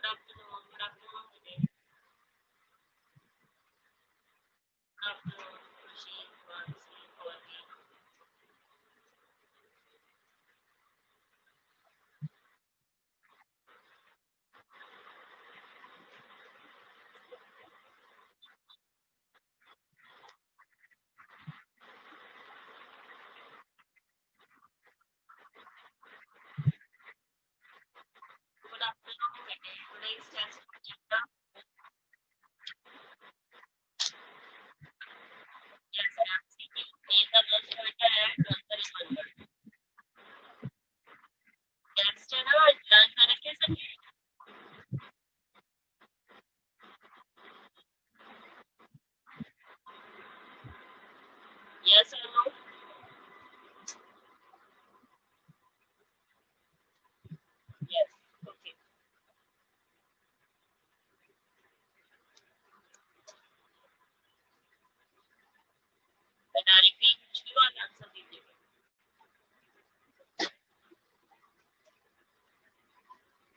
afternoon. Good afternoon, Dinesh. Good afternoon, Khushi, Mansi, Gauri. Good afternoon, Dinesh. Today's test agenda. Yes, I am seeking. Name the most better and answer is one word. Next है ना learn करके सके. Yes or no? Yes. Okay. Then I repeat. कुछ भी बात answer दीजिएगा.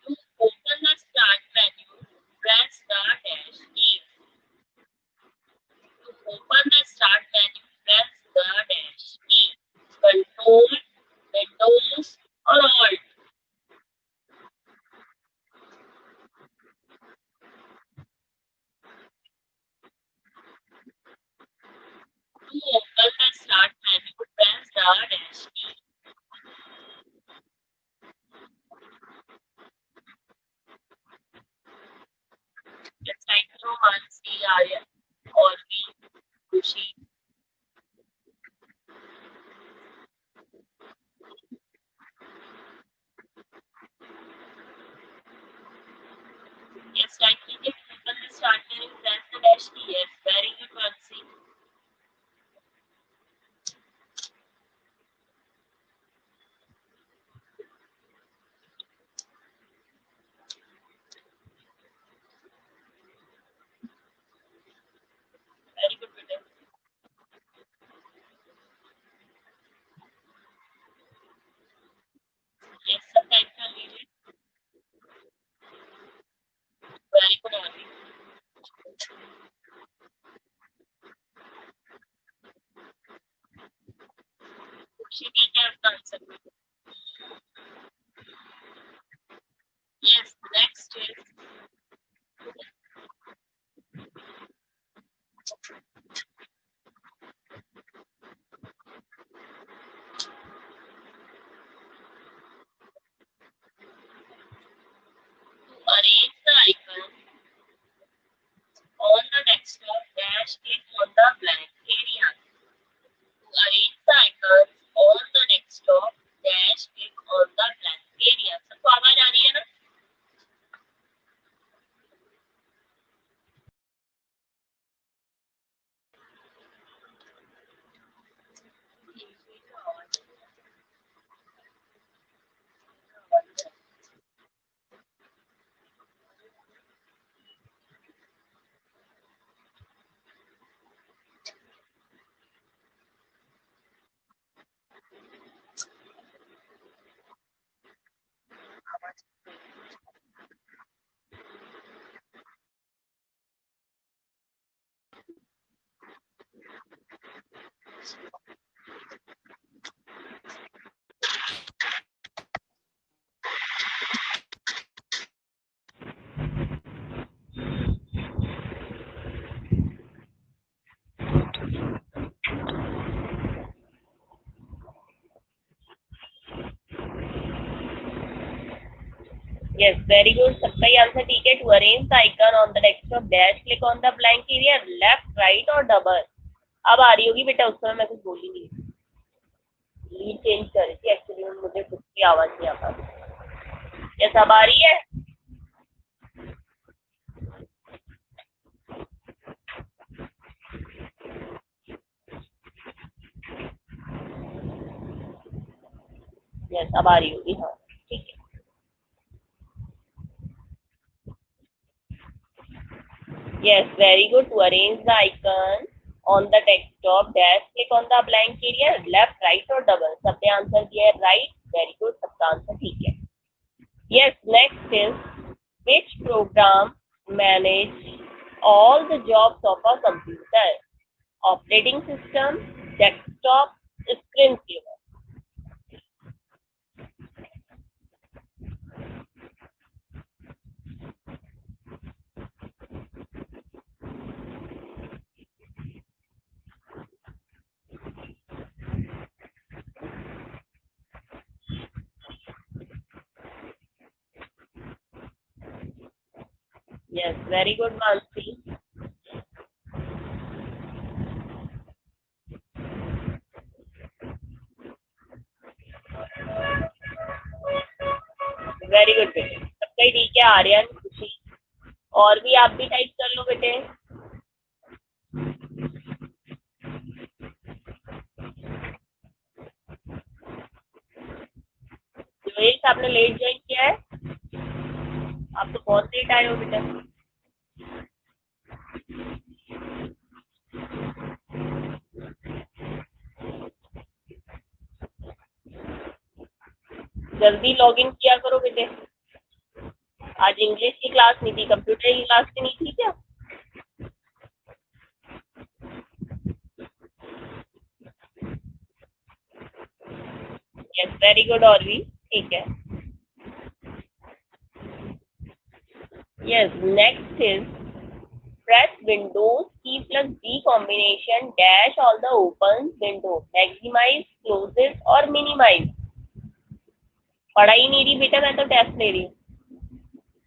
To open the start menu, press the dash key. To open the start menu, press the dash key. Control, Windows, or Alt. To open the start menu, press the dash key. Let's type through Mansi, Aryan, Orvi, Kushi. Yes, type कीजिए. Open the start menu, press the dash key. Yes, very good, Mansi. Very good, Peter. Yes, सब type कर लीजिए. Very good, Orvi. Kushi ठीक है आपका answer. Yes, next is to arrange the icon on the desktop, dash click on the blank area. To arrange the icons on the desktop, dash click on the blank area. सबको आवाज आ रही है ना? Yes, very good. सबका ही answer ठीक है. To arrange the icon on the desktop, dash click on the blank area, left, right और double. अब आ रही होगी बेटा. उस समय मैं कुछ बोली नहीं. लीड चेंज कर रही थी एक्चुअली. मुझे खुद की आवाज नहीं आ पा रही. यस, अब आ रही है. यस, अब आ रही होगी. हाँ, ठीक है. Yes, very good. To arrange the icon on the desktop, dash click on the blank area, left, right और double. सबने आंसर दिया है right. Very good. सबका आंसर ठीक है. Yes, next is Which program manage all the jobs of a computer? Operating system, desktop, screensaver. Yes, very good, Mansi. Very good बेटे, सबका ही ठीक है। आर्यन, खुशी, और भी आप भी टाइप कर लो बेटे। जोएश, आपने लेट ज्वाइन किया है, आप तो बहुत लेट आए हो बेटा। जल्दी लॉग इन किया करो बेटे। आज इंग्लिश की क्लास नहीं थी, कंप्यूटर की क्लास भी नहीं थी क्या? यस, वेरी गुड, और भी ठीक है। Yes, next is press Windows key plus D combination dash all the open window, maximize, closes और minimize। पढ़ा ही नहीं रही बेटा, मैं तो टेस्ट ले रही हूँ।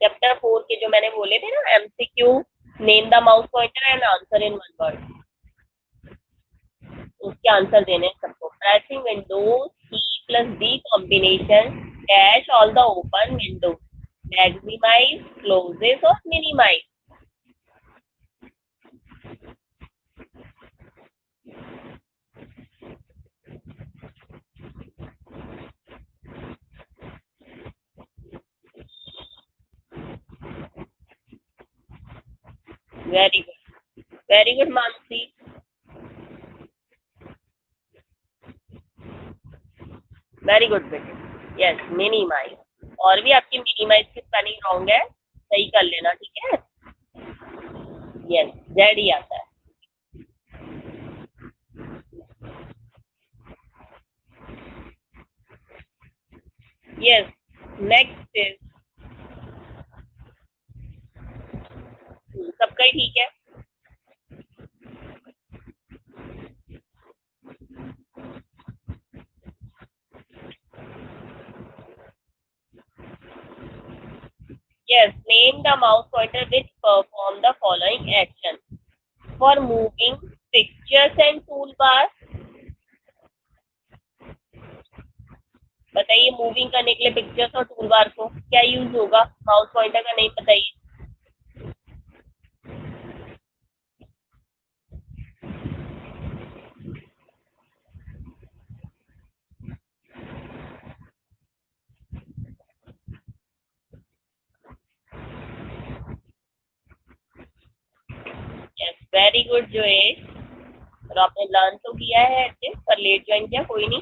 चैप्टर 4 के जो मैंने बोले थे ना, MCQ, name the mouse pointer and answer in one word, उसके आंसर देने हैं सबको। Pressing windows key plus D combination dash all the open window, maximize, closes और minimize. Very good, very good Mansi. Very good बेटे। Yes, minimize. और भी आपकी minimise की स्पेलिंग रॉन्ग है, सही कर लेना, ठीक है। यस, जेड ही आता है। यस, नेक्स्ट इज, सबका ही ठीक है। Yes, name the mouse pointer which perform the following action. For moving pictures and toolbar, बताइए मूविंग करने के लिए पिक्चर्स और टूलबार को क्या यूज होगा? माउस पॉइंटर का नेम बताइए। यस, वेरी गुड जोएश, और आपने लर्न तो किया है ऐसे, पर लेट ज्वाइन किया, कोई नहीं।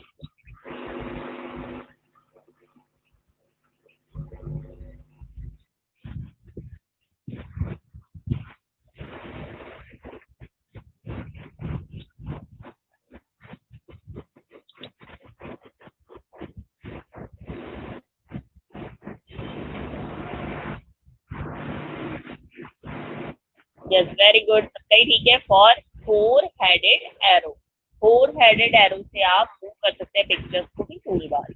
यस, वेरी गुड, सबका ही ठीक है। For four headed arrow, four headed arrow से आप मूव कर सकते हैं पिक्चर्स को भी tool bar.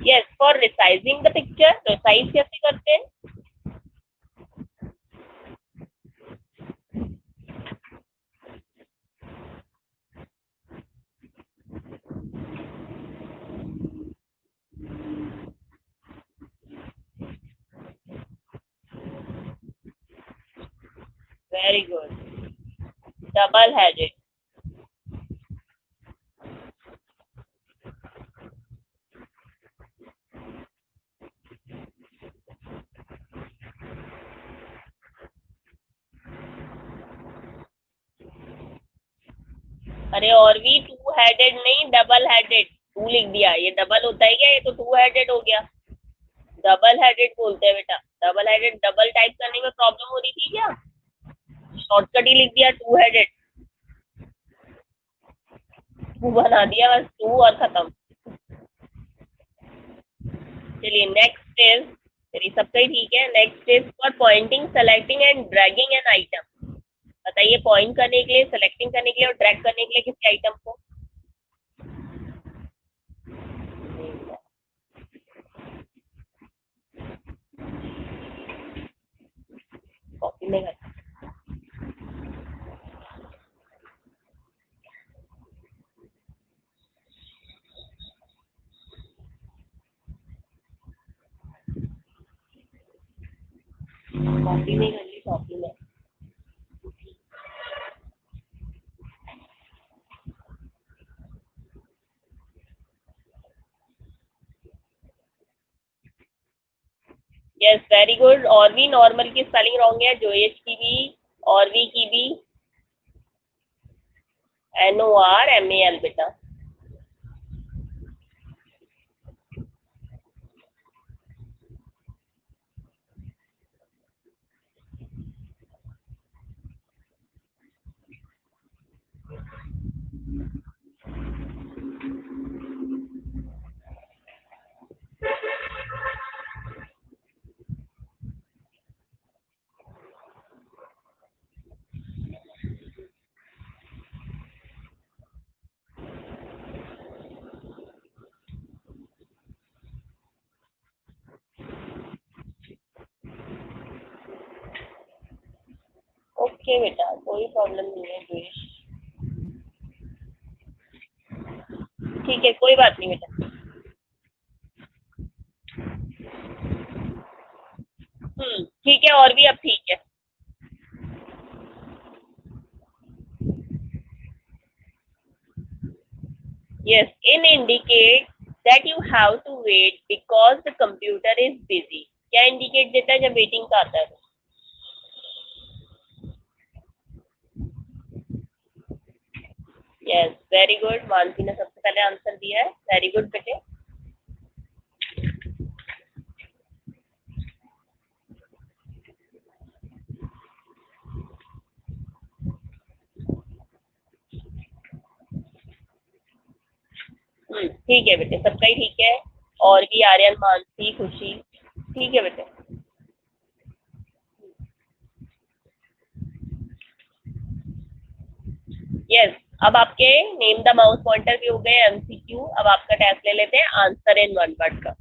Yes, for resizing the picture, resize कैसे करते हैं? Very good, double headed. अरे और भी टू हेडेड नहीं, डबल हेडेड, टू लिख दिया, ये डबल होता है क्या? ये तो टू हेडेड हो गया। डबल हेडेड बोलते हैं बेटा, डबल हेडेड, डबल टाइप करने में प्रॉब्लम हो रही थी क्या? शॉर्टकट ही लिख दिया, टू हेडेड, टू बना दिया बस, टू और खत्म। चलिए नेक्स्ट इज, चलिए सबका ही ठीक है। Next is for pointing, selecting and dragging an item. बताइए, पॉइंट करने के लिए, सेलेक्टिंग करने के लिए और ड्रैग करने के लिए किसी आइटम को। कॉपी में कर, कॉपी में कर ली, कॉपी में। Yes very good. और भी नॉर्मल की स्पेलिंग रॉन्ग है, जोएश की भी, और वी की भी, NORMAL बेटा। ओके बेटा, कोई प्रॉब्लम नहीं है जोएश, ठीक है, कोई बात नहीं बेटा। ठीक है, और भी अब ठीक है। Yes, in indicate that you have to wait because the computer is busy. क्या इंडिकेट देता है जब वेटिंग का आता है? यस वेरी गुड, मानसी ने सबसे पहले आंसर दिया है, वेरी गुड बेटे। ठीक है बेटे, सबका ही ठीक है। और भी आर्यन, मानसी, खुशी, ठीक है बेटे। यस, अब आपके नेम द माउस पॉइंटर भी हो गए, MCQ। अब आपका टेस्ट ले लेते हैं answer in one word yes.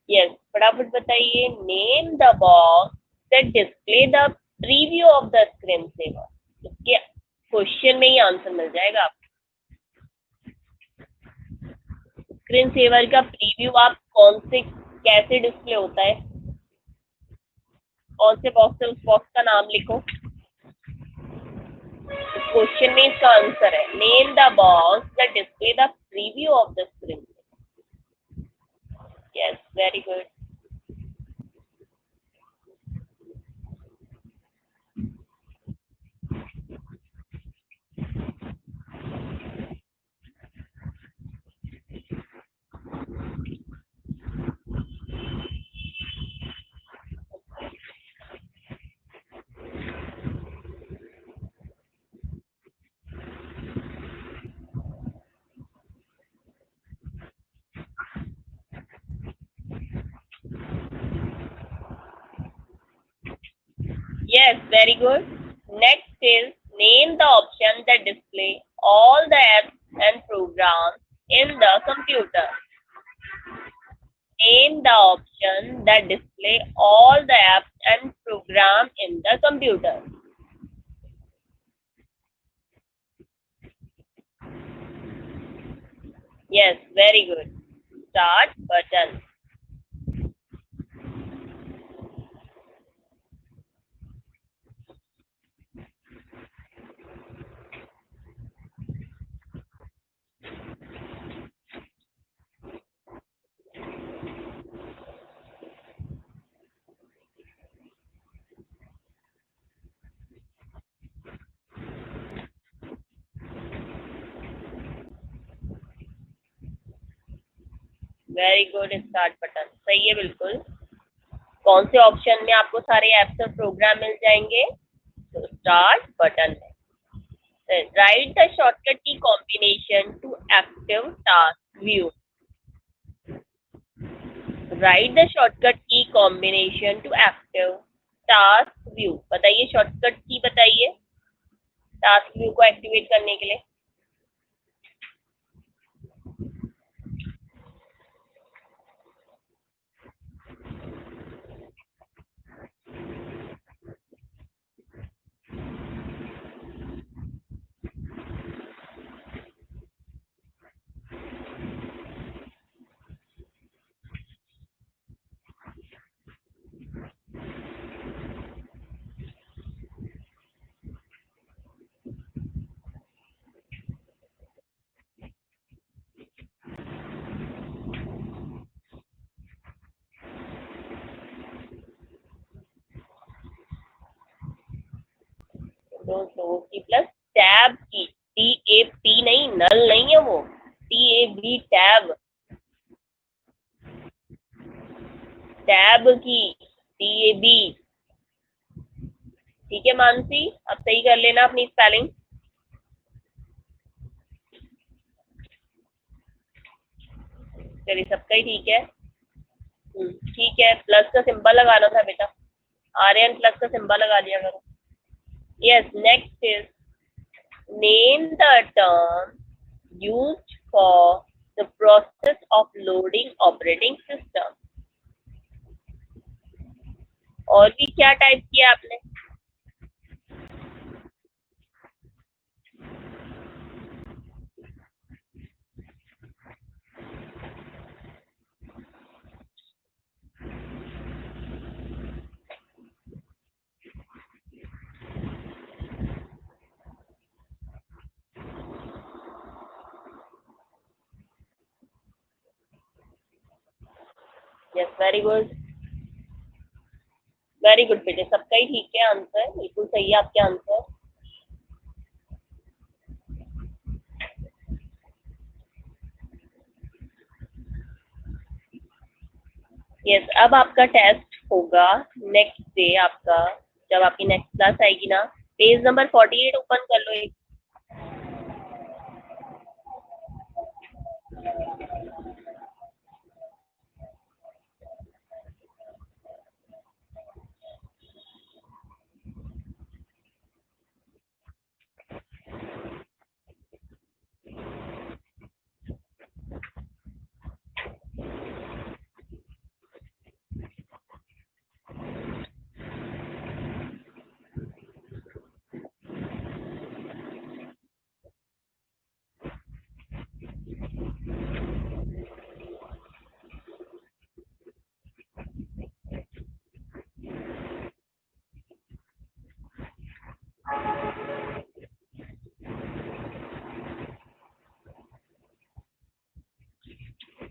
यस, फटाफट बताइए, name the box that display the preview of the screen saver. इसके क्वेश्चन में ही आंसर मिल जाएगा आपको। स्क्रीन सेवर का प्रीव्यू आप कौन से, कैसे डिस्प्ले होता है, कौन से बॉक्स है, उस बॉक्स का नाम लिखो। क्वेश्चन में इसका आंसर है, name the box that display the preview of the screen. Yes very good. Yes, very good. Next is name the option that display all the apps and programs in the computer. Name the option that display all the apps and programs in the computer. Yes, very good. Start button. Very good, start button सही है बिल्कुल। कौन से option में आपको सारे apps और programme मिल जाएंगे? तो स्टार्ट बटन है। Write the shortcut key combination to active task view. Write the shortcut key combination to active task view. बताइए शॉर्टकट की, बताइए टास्क व्यू को एक्टिवेट करने के लिए। दो key plus tab key, T A P नहीं, null नहीं है वो, T A B tab, tab key, T A B. ठीक है मानसी, अब सही कर लेना अपनी स्पेलिंग। चलिए सबका ही ठीक है। ठीक है, प्लस का सिंबल लगाना था बेटा, आर्यन प्लस का सिंबल लगा दिया करो। Yes, next is name the term used for the process of loading operating system. और भी क्या टाइप किया आपने? Yes, very good, very good बेटे, सबका ही ठीक है आंसर, बिल्कुल सही है आपके आंसर। यस, अब आपका टेस्ट होगा नेक्स्ट डे आपका, जब आपकी नेक्स्ट क्लास आएगी ना। पेज नंबर 48 ओपन कर लो एक।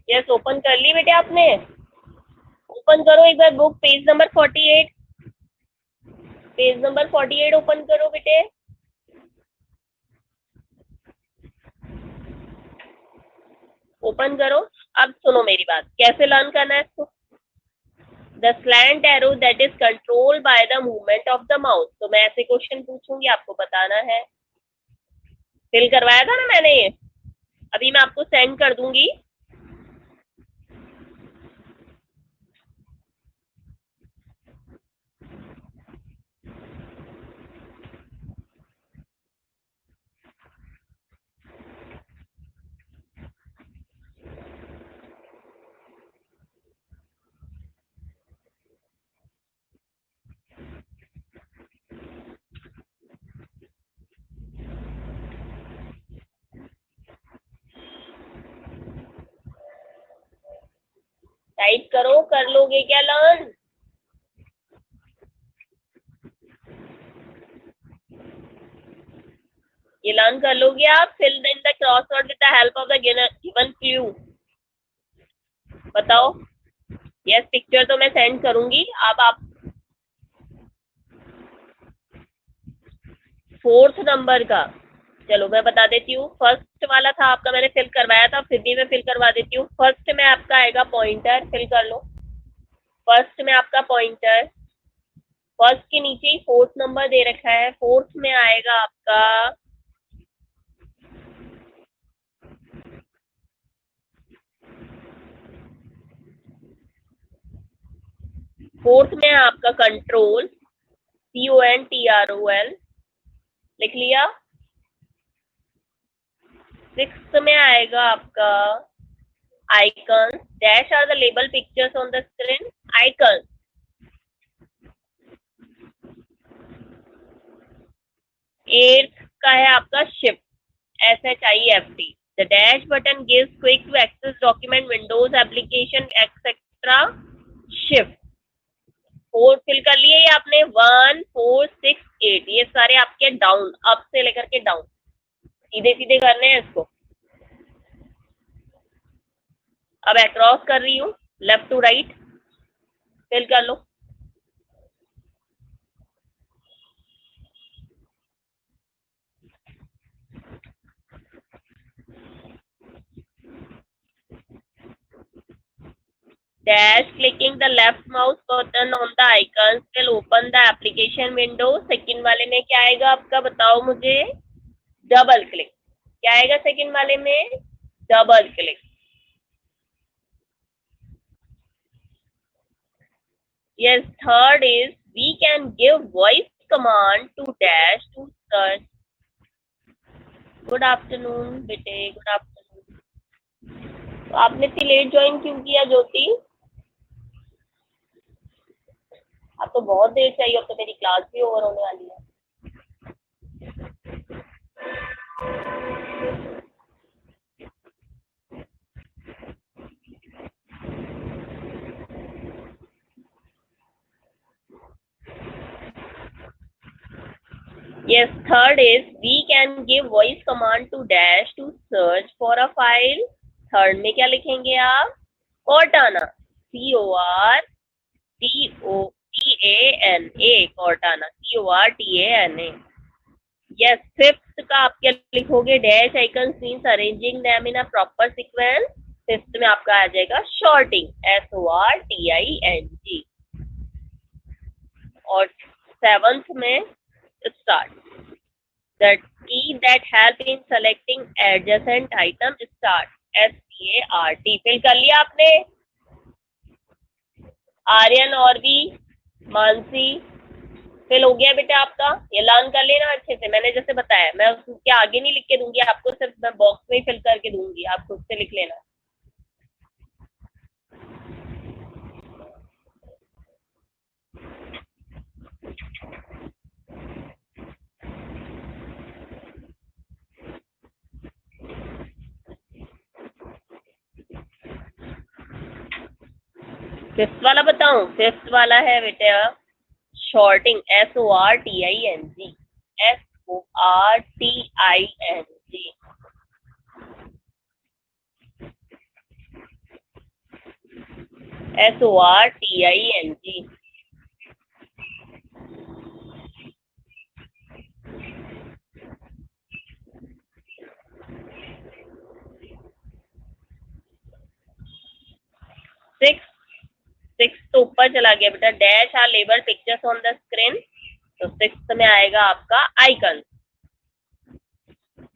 यस, ओपन कर ली बेटे आपने? ओपन करो एक बार book, page number 48, page number 48 open करो बेटे। ओपन करो। अब सुनो मेरी बात, कैसे लर्न करना है इसको? The slant arrow that is control by the movement of the mouse. तो मैं ऐसे क्वेश्चन पूछूंगी, आपको बताना है। फिल करवाया था ना मैंने ये, अभी मैं आपको सेंड कर दूंगी। टाइप करो, कर लोगे क्या लर्न? ये लर्न कर लोगे आप? Fill in the crossword with the help of the given clue. बताओ। यस, पिक्चर तो मैं सेंड करूंगी। अब आप फोर्थ नंबर का, चलो मैं बता देती हूँ। फर्स्ट वाला था आपका, मैंने फिल करवाया था, फिर भी मैं फिल करवा देती हूँ। फर्स्ट में आपका आएगा पॉइंटर, फिल कर लो। फर्स्ट में आपका पॉइंटर, फर्स्ट के नीचे ही फोर्थ नंबर दे रखा है, फोर्थ में आएगा आपका फोर्थ में है आपका कंट्रोल, CONTROL, लिख लिया। सिक्स्थ में आएगा आपका icon, dash are the label pictures on the screen, icon. Eighth का है आपका shift, SHIFT। The dash button gives quick to access document, windows application etcetera, shift. Four fill कर लिए ये आपने, 1 4 6 8, ये सारे आपके डाउन, अप से लेकर के डाउन, सीधे सीधे करने हैं इसको। अब अक्रॉस कर रही हूँ, लेफ्ट टू राइट, फिल कर लो। Dash clicking the left mouse button on the icons will open the application window। Second वाले में क्या आएगा आपका, बताओ मुझे। Double click. क्या आएगा सेकंड वाले में, double click. Yes, third is we can give voice command to dash to search। Good afternoon बेटे, गुड आफ्टरनून। तो आपने इतनी लेट ज्वाइन क्यों किया ज्योति? आप तो बहुत देर चाहिए, अब तो मेरी क्लास भी ओवर होने वाली है। Yes, third is we can give voice command to dash to search for a file। Third में क्या लिखेंगे आप, Cortana, CORTANA, Cortana, CORTANA। Yes, fifth का आप क्या लिखोगे, dash icon means arranging them in a proper sequence. Fifth में आपका आ जाएगा शॉर्टिंग, SORTING। और सेवंथ में start, the key that help in selecting adjacent item, start, START। Fill कर लिया आपने? आर्यन और भी मानसी, फिल हो गया बेटा आपका? ये लर्न कर लेना अच्छे से, मैंने जैसे बताया, मैं उसके आगे नहीं लिख के दूंगी आपको, सिर्फ मैं बॉक्स में ही फिल करके दूंगी, आप खुद से लिख लेना। फिफ्थ वाला बताऊं? फिफ्थ वाला है बेटा sorting, SORTING, SORTING। SORTING। Six तो ऊपर चला गया बेटा, dash are label pictures on the screen, तो सिक्स में आएगा आपका आइकन,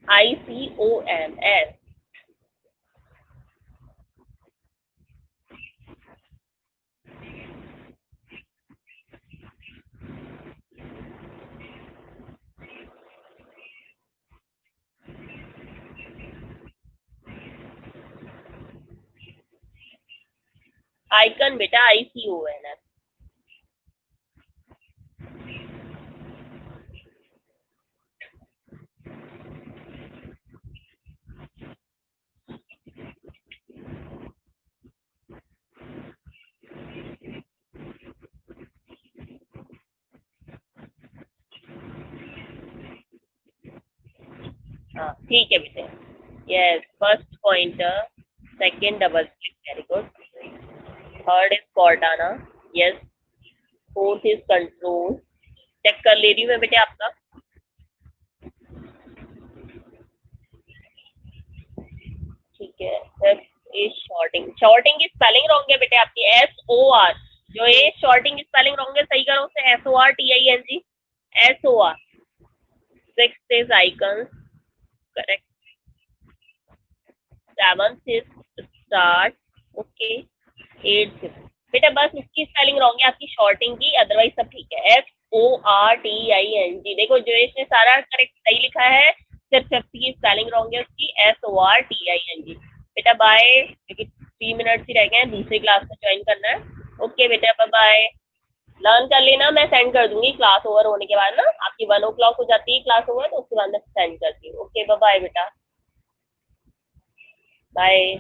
ICONS। आइकन बेटा ICONS। हाँ ठीक है बेटे। Yes, first pointer, second double click, very good. Third is Cortana, yes. Fourth is control, check कर ले रही हूँ मैं बेटे आपका। है। Fifth is sorting. शॉर्टिंग की स्पेलिंग रॉन्ग है बेटे आपकी, SOR। जो ये शॉर्टिंग की स्पेलिंग रॉन्ग है, सही करो उसे, SORTING, SOR। Sixth is icon, correct. Seventh is start, okay. Eighth बेटा बस इसकी स्पेलिंग रॉन्ग है आपकी शॉर्टिंग की, अदरवाइज सब ठीक है। FORTING। देखो जो इसने सारा करेक्ट सही लिखा है, सिर्फ फिफ्थ की स्पेलिंग रॉन्ग है उसकी, SORTING। बेटा बाय, क्योंकि 3 मिनट्स ही रह गए हैं, दूसरी क्लास में ज्वाइन करना है। ओके बेटा बाय बाय। लर्न कर लेना, मैं सेंड कर दूंगी क्लास ओवर होने के बाद ना, आपकी 1 o'clock हो जाती है क्लास ओवर, तो उसके बाद मैं सेंड करती हूँ। ओके बाय बाय बेटा, बाय।